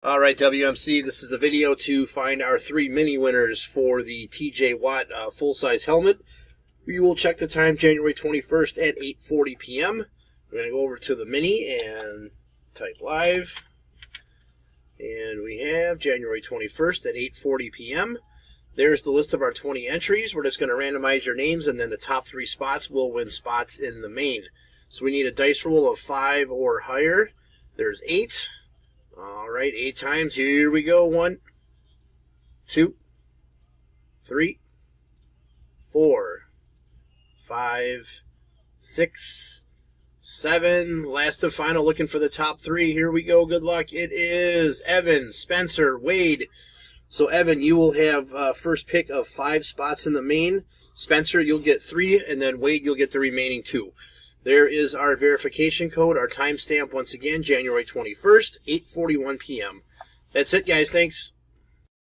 All right, WMC, this is the video to find our 3 mini winners for the TJ Watt full-size helmet. We will check the time January 21st at 8:40 p.m. We're going to go over to the mini and type live. And we have January 21st at 8:40 p.m. There's the list of our 20 entries. We're just going to randomize your names, and then the top 3 spots will win spots in the main. So we need a dice roll of 5 or higher. There's 8. All right, 8 times. Here we go. 1, 2, 3, 4, 5, 6, 7. Last and final, looking for the top 3. Here we go. Good luck. It is Evan, Spencer, Wade. So, Evan, you will have first pick of 5 spots in the main. Spencer, you'll get 3, and then Wade, you'll get the remaining 2. There is our verification code, our timestamp, once again, January 21st, 8:41 p.m. That's it, guys. Thanks.